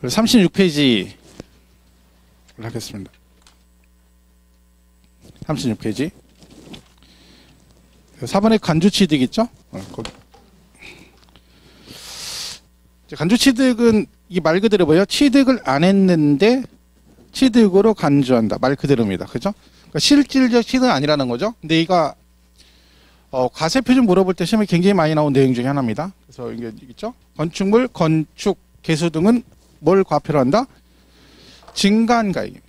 36페이지 하겠습니다. 36페이지 4번에 간주취득 있죠? 거기. 간주취득은 이 말 그대로 뭐예요? 취득을 안 했는데 취득으로 간주한다. 말 그대로입니다. 그죠? 그러니까 실질적 취득은 아니라는 거죠. 근데 이가 과세표준 물어볼 때 시험에 굉장히 많이 나온 내용 중에 하나입니다. 그래서 이게 있죠? 건축물, 건축, 개수 등은 뭘 과표로 한다? 증가한가액.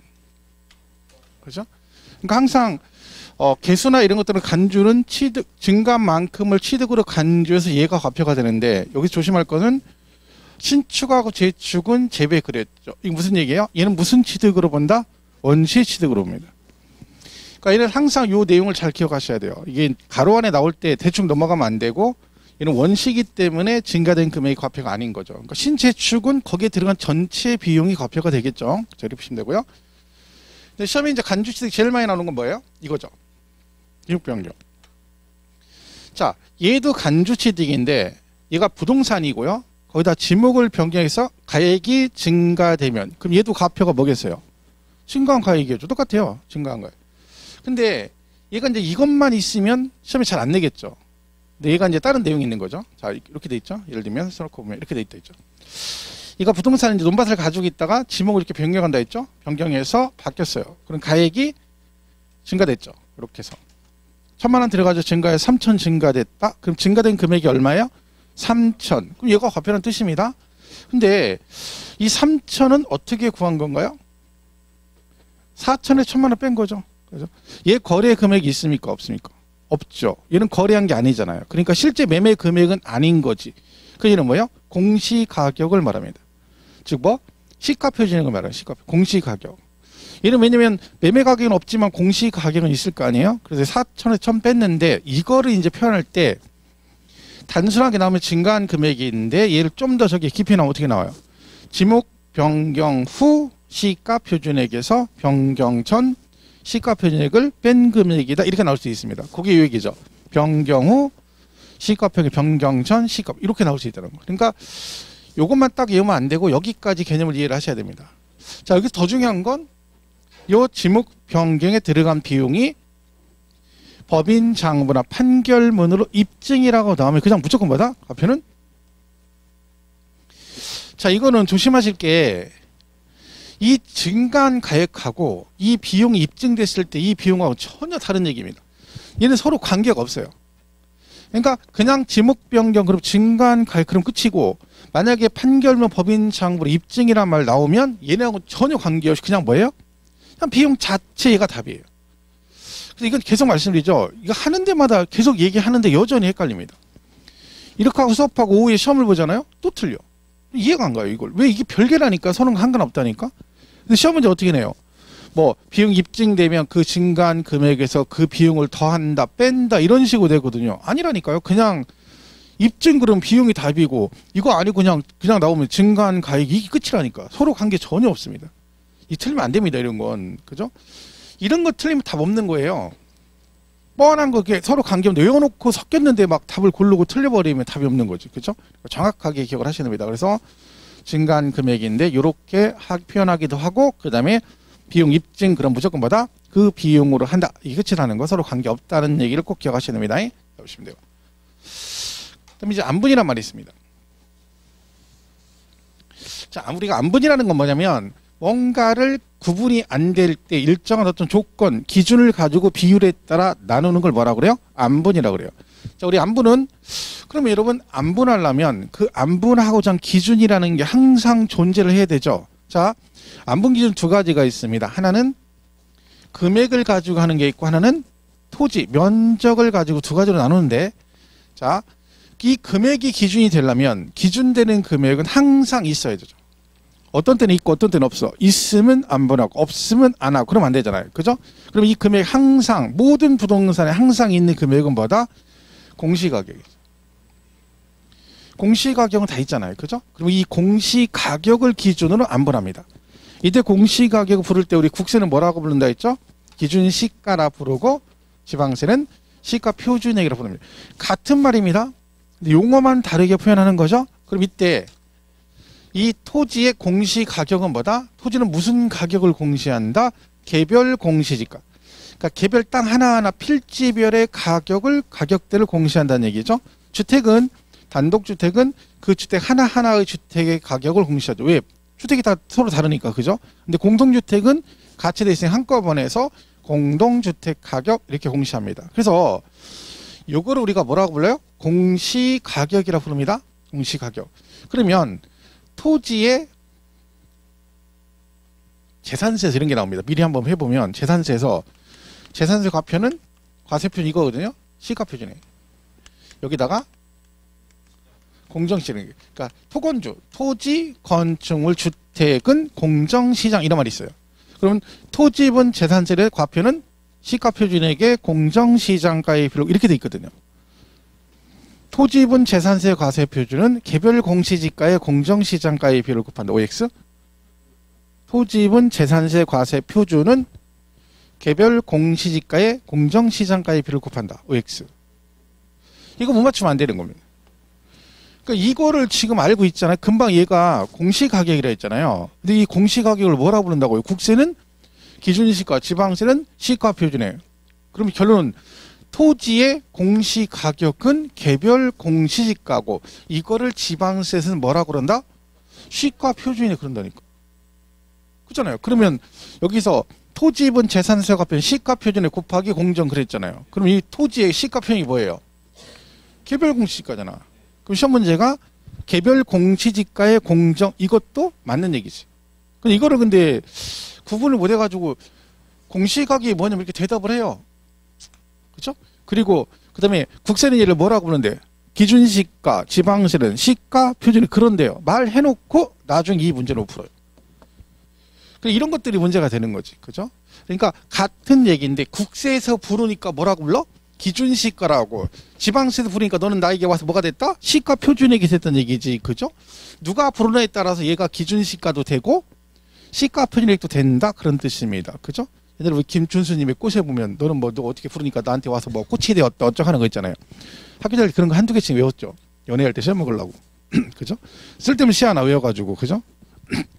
그죠? 그러니까 항상 개수나 이런 것들은 간주는 취득, 증가만큼을 취득으로 간주해서 얘가 과표가 되는데 여기서 조심할 거는 신축하고 재축은 재배 그랬죠. 이게 무슨 얘기예요? 얘는 무슨 취득으로 본다? 원시 취득으로 봅니다. 그러니까 얘는 항상 이 내용을 잘 기억하셔야 돼요. 이게 가로 안에 나올 때 대충 넘어가면 안 되고 얘는 원시이기 때문에 증가된 금액이 과표가 아닌 거죠. 그러니까 신재축은 거기에 들어간 전체 비용이 과표가 되겠죠. 자, 이렇게 보시면 되고요. 근데 시험에 이제 간주취득 제일 많이 나오는 건 뭐예요? 이거죠. 지목변경. 자, 얘도 간주취득인데 얘가 부동산이고요. 거기다 지목을 변경해서 가액이 증가되면 그럼 얘도 과표가 뭐겠어요? 증가한 가액이죠. 똑같아요. 증가한 가액. 근데 얘가 이제 이것만 있으면 시험에 잘 안 내겠죠. 근데 얘가 이제 다른 내용이 있는 거죠. 자, 이렇게 돼 있죠. 예를 들면 써놓고 보면 이렇게 돼 있죠. 얘가 부동산 이제 논밭을 가지고 있다가 지목을 이렇게 변경한다 했죠. 변경해서 바뀌었어요. 그럼 가액이 증가됐죠. 이렇게 해서 1,000만 원 들어가지고 증가해서 3,000 증가됐다. 그럼 증가된 금액이 얼마예요? 3,000. 그럼 얘가 과표라는 뜻입니다. 근데 이 3,000은 어떻게 구한 건가요? 4,000에 1,000만 원 뺀 거죠. 그죠? 얘 거래 금액이 있습니까? 없습니까? 없죠. 얘는 거래한 게 아니잖아요. 그러니까 실제 매매 금액은 아닌 거지. 그 얘는 뭐예요? 공시가격을 말합니다. 즉 뭐? 시가표준액을 말해요. 시가표. 공시가격. 얘는 왜냐면 매매 가격은 없지만 공시가격은 있을 거 아니에요? 그래서 4,000에 1,000 뺐는데 이거를 이제 표현할 때 단순하게 나오면 증가한 금액이 있는데 얘를 좀 더 저기 깊이 나오면 어떻게 나와요? 지목 변경 후 시가표준액에서 변경 전 시가표준액을 뺀 금액이다. 이렇게 나올 수 있습니다. 그게 이 얘기죠. 변경 후 시가표준액, 변경 전 시가 이렇게 나올 수 있다는 거. 그러니까 요것만 딱 외우면 안 되고 여기까지 개념을 이해를 하셔야 됩니다. 자, 여기서 더 중요한 건 요 지목 변경에 들어간 비용이 법인 장부나 판결문으로 입증이라고 나오면 그냥 무조건 뭐다? 과표는? 자, 이거는 조심하실 게 이 증가한 가액하고 이 비용이 입증됐을 때 이 비용하고 전혀 다른 얘기입니다. 얘는 서로 관계가 없어요. 그러니까 그냥 지목 변경 그럼 증가한 가액 그럼 끝이고 만약에 판결문 법인 장부로 입증이란 말 나오면 얘네하고 전혀 관계없이 그냥 뭐예요? 그냥 비용 자체 얘가 답이에요. 그래서 이건 계속 말씀드리죠. 이거 하는 데마다 계속 얘기하는데 여전히 헷갈립니다. 이렇게 하고 수업하고 오후에 시험을 보잖아요. 또 틀려. 이해가 안 가요. 이걸. 왜 이게 별개라니까 서로 상관없다니까. 근데 시험 문제 어떻게 내요? 뭐 비용 입증되면 그 증가한 금액에서 그 비용을 더한다 뺀다 이런 식으로 되거든요. 아니라니까요. 그냥 입증 그럼 비용이 답이고 이거 아니고 그냥 나오면 증가한 가액이 이게 끝이라니까. 서로 관계 전혀 없습니다. 이 틀리면 안 됩니다. 이런 건. 그죠? 이런 거 틀리면 답 없는 거예요. 뻔한 거 서로 관계없는데 외워놓고 섞였는데 막 답을 고르고 틀려버리면 답이 없는 거지. 그죠? 정확하게 기억을 하셔야 됩니다. 그래서 증가한 금액인데 이렇게 표현하기도 하고 그 다음에 비용 입증 그럼 무조건 뭐다? 그 비용으로 한다. 이게 끝이라는 거 서로 관계없다는 얘기를 꼭 기억하셔야 됩니다. 보시면 돼요. 그럼 이제 안분이란 말이 있습니다. 자, 우리가 안분이라는 건 뭐냐면 뭔가를 구분이 안 될 때 일정한 어떤 조건, 기준을 가지고 비율에 따라 나누는 걸 뭐라고 그래요? 안분이라고 그래요. 자, 우리 안분은 그러면 여러분 안분하려면 그 안분하고자 한 기준이라는 게 항상 존재를 해야 되죠. 자, 안분 기준 두 가지가 있습니다. 하나는 금액을 가지고 하는 게 있고 하나는 토지, 면적을 가지고 두 가지로 나누는데 자, 이 금액이 기준이 되려면 기준되는 금액은 항상 있어야 되죠. 어떤 때는 있고 어떤 때는 없어. 있으면 안분하고 없으면 안 하고 그러면 안 되잖아요. 그죠? 그럼 이 금액 항상 모든 부동산에 항상 있는 금액은 뭐다? 공시가격이죠. 공시가격은 다 있잖아요. 그죠? 그럼 이 공시가격을 기준으로 안분합니다. 이때 공시가격을 부를 때 우리 국세는 뭐라고 부른다 했죠? 기준 시가라 부르고 지방세는 시가 표준액이라고 부릅니다. 같은 말입니다. 용어만 다르게 표현하는 거죠. 그럼 이때 이 토지의 공시 가격은 뭐다? 토지는 무슨 가격을 공시한다? 개별 공시지가. 그러니까 개별 땅 하나하나 필지별의 가격대를 공시한다는 얘기죠. 주택은 단독주택은 그 주택 하나하나의 주택의 가격을 공시하죠. 왜? 주택이 다 서로 다르니까, 그죠? 근데 공동주택은 가치대 있으니 한꺼번에 해서 공동주택 가격 이렇게 공시합니다. 그래서 요거를 우리가 뭐라고 불러요? 공시가격이라고 부릅니다. 공시가격. 그러면 토지의 재산세에서 이런 게 나옵니다. 미리 한번 해보면 재산세에서 재산세 과표는 과세표는 이거거든요. 시가표준에 여기다가 공정시장, 그러니까 토건주, 토지, 건축물, 주택은 공정시장 이런 말이 있어요. 그러면 토지분 재산세의 과표는 시가표준액의 공정시장가의 비율 이렇게 돼 있거든요. 토지분 재산세 과세표준은 개별 공시지가의 공정시장가의 비율을 곱한다. OX. 토지분 재산세 과세표준은 개별 공시지가의 공정시장가의 비율을 곱한다. OX. 이거 못 맞추면 안 되는 겁니다. 그러니까 이거를 지금 알고 있잖아요. 금방 얘가 공시가격이라 했잖아요. 근데 이 공시가격을 뭐라고 부른다고요? 국세는 기준시가, 지방세는 시가표준이에요. 그럼 결론은 토지의 공시가격은 개별 공시지가고 이거를 지방세에서는 뭐라고 그런다? 시가표준이네 그런다니까. 그렇잖아요. 그러면 여기서 토지분 재산세 과표는 시가표준에 곱하기 공정 그랬잖아요. 그럼 이 토지의 시가표준이 뭐예요? 개별 공시지가잖아. 그럼 시험 문제가 개별 공시지가의 공정 이것도 맞는 얘기지. 근데 이거를 근데 구분을 못 해가지고 공시가격이 뭐냐면 이렇게 대답을 해요. 그렇죠? 그리고 그다음에 국세는 얘를 뭐라고 부르는데 기준시가, 지방세는 시가 표준이 그런데요. 말해놓고 나중에 이 문제를 풀어요. 이런 것들이 문제가 되는 거지, 그죠? 그러니까 같은 얘기인데 국세에서 부르니까 뭐라고 불러? 기준시가라고. 지방세에서 부르니까 너는 나에게 와서 뭐가 됐다? 시가 표준액이 됐다는 얘기지, 그죠? 누가 부르냐에 따라서 얘가 기준시가도 되고 시가 표준액도 된다 그런 뜻입니다, 그죠? 옛날에 우리 김준수님의 꽃에 보면 너는 뭐 너 어떻게 부르니까 나한테 와서 뭐 꽃이 되었다 어쩌고 하는 거 있잖아요. 학교 다닐 때 그런 거 한두 개씩 외웠죠. 연애할 때 시험 먹으려고. 그죠? 쓸데없는 시 하나 외워가지고, 그죠?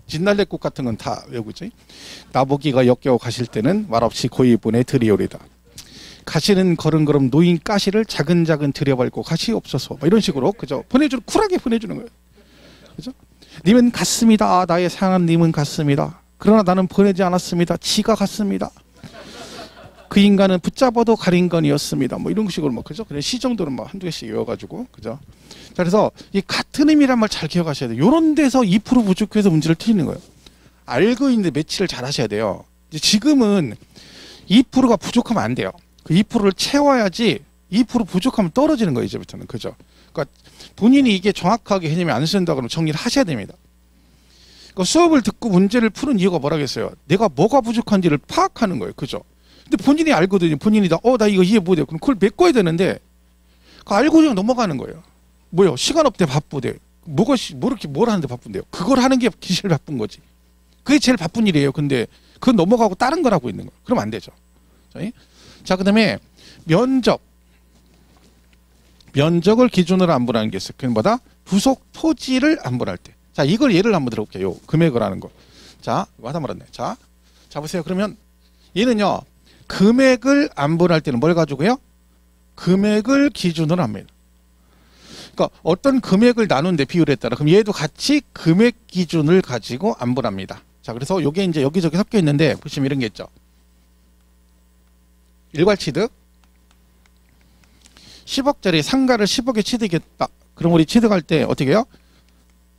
진달래꽃 같은 건 다 외우고 있죠. 나보기가 역겨워 가실 때는 말없이 고이분에 드리오리다. 가시는 걸음걸음 노인 가시를 자근자근 들여밟고 가시옵소서. 이런 식으로, 그죠? 보내주는, 쿨하게 보내주는 거예요. 그죠? 님은 갔습니다. 아, 나의 사랑한 님은 갔습니다. 그러나 나는 보내지 않았습니다. 지가 갔습니다. 그 인간은 붙잡아도 가린 건이었습니다. 뭐 이런 식으로 뭐, 그죠? 그냥 시 정도는 뭐 한두 개씩 외워가지고, 그죠? 자, 그래서 이 같은 의미란 말 잘 기억하셔야 돼요. 요런 데서 2% 부족해서 문제를 틀리는 거예요. 알고 있는데 매치를 잘 하셔야 돼요. 이제 지금은 2%가 부족하면 안 돼요. 그 2%를 채워야지 2% 부족하면 떨어지는 거예요, 이제부터는. 그죠? 그러니까 본인이 이게 정확하게 개념이 안 쓴다 그러면 정리를 하셔야 됩니다. 그러니까 수업을 듣고 문제를 푸는 이유가 뭐라겠어요? 내가 뭐가 부족한지를 파악하는 거예요. 그죠? 근데 본인이 알거든요. 본인이 나 이거 이해 못해요. 그럼 그걸 메꿔야 되는데 알고 그냥 넘어가는 거예요. 뭐요? 시간 없대 바쁘대. 뭐 이렇게 뭘 하는데 바쁜데요? 그걸 하는 게 제일 바쁜 거지. 그게 제일 바쁜 일이에요. 근데 그건 넘어가고 다른 걸 하고 있는 거예요. 그러면 안 되죠. 자, 그 다음에 면적을 기준으로 안분하는 게 있어요. 그게 뭐다? 부속 토지를 안분할 때. 자, 이걸 예를 한번 들어볼게요. 금액을 하는 거. 자, 와다 말았네. 자, 보세요. 그러면 얘는요, 금액을 안분할 때는 뭘 가지고요? 금액을 기준으로 합니다. 그러니까 어떤 금액을 나눈데 비율에 따라 그럼 얘도 같이 금액 기준을 가지고 안분합니다. 자, 그래서 요게 이제 여기저기 섞여 있는데 보시면 이런 게 있죠. 일괄취득 10억짜리 상가를 10억에 취득했다. 그럼 우리 취득할 때 어떻게 해요?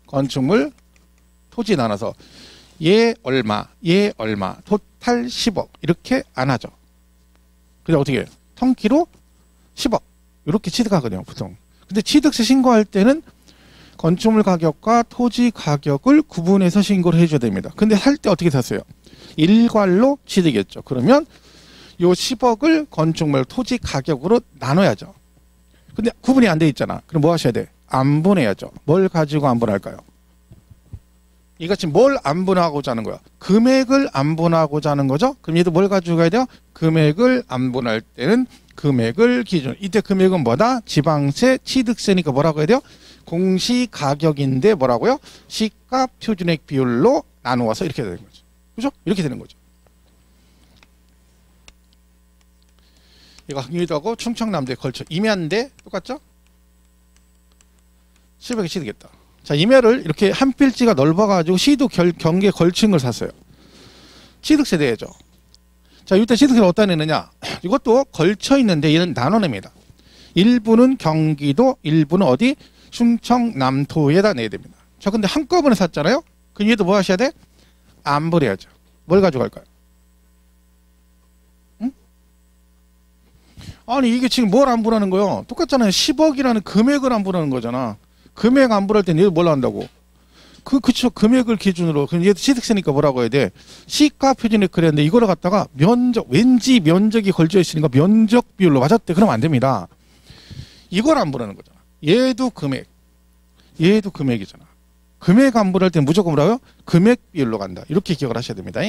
건축물, 토지 나눠서 얘 얼마, 토탈 10억 이렇게 안 하죠. 그래서 어떻게 해요? 통키로 10억 이렇게 취득하거든요, 보통. 근데 취득세 신고할 때는 건축물 가격과 토지 가격을 구분해서 신고를 해줘야 됩니다. 근데 살 때 어떻게 샀어요? 일괄로 취득했죠. 그러면 요 10억을 건축물 토지 가격으로 나눠야죠. 근데 구분이 안 돼 있잖아. 그럼 뭐 하셔야 돼? 안분해야죠. 뭘 가지고 안분할까요? 이같이 뭘 안분하고자 하는 거야? 금액을 안분하고자 하는 거죠? 그럼 얘도 뭘 가지고 가야 돼요? 금액을 안분할 때는 금액을 기준. 이때 금액은 뭐다? 지방세, 취득세니까 뭐라고 해야 돼요? 공시가격인데 뭐라고요? 시가 표준액 비율로 나누어서 이렇게 되는 거죠. 그죠? 이렇게 되는 거죠. 이거 경기도하고 충청남도에 걸쳐 임야인데 똑같죠? 700이 시되겠다. 자, 임야를 이렇게 한 필지가 넓어가지고 시도 경계에 걸친 걸 샀어요. 취득세대죠. 자, 이때 취득세를 어디다 내느냐? 이것도 걸쳐 있는데 얘는 나눠냅니다. 일부는 경기도, 일부는 어디? 충청남도에다 내야 됩니다. 자, 근데 한꺼번에 샀잖아요? 그럼 얘도 뭐 하셔야 돼? 안불해야죠. 뭘 가져갈까요? 응? 아니, 이게 지금 뭘 안불하는 거예요? 똑같잖아요. 10억이라는 금액을 안불하는 거잖아. 금액 안불할 땐 얘도 뭘 한다고? 그쵸. 금액을 기준으로. 그럼 얘도 취득세니까 뭐라고 해야 돼? 시가 표준액 그랬는데 이거를 갖다가 왠지 면적이 걸쳐 있으니까 면적 비율로 맞았대. 그러면 안 됩니다. 이걸 안불하는 거잖아. 얘도 금액. 얘도 금액이잖아. 금액 안불할 땐 무조건 뭐라고요? 금액 비율로 간다. 이렇게 기억을 하셔야 됩니다.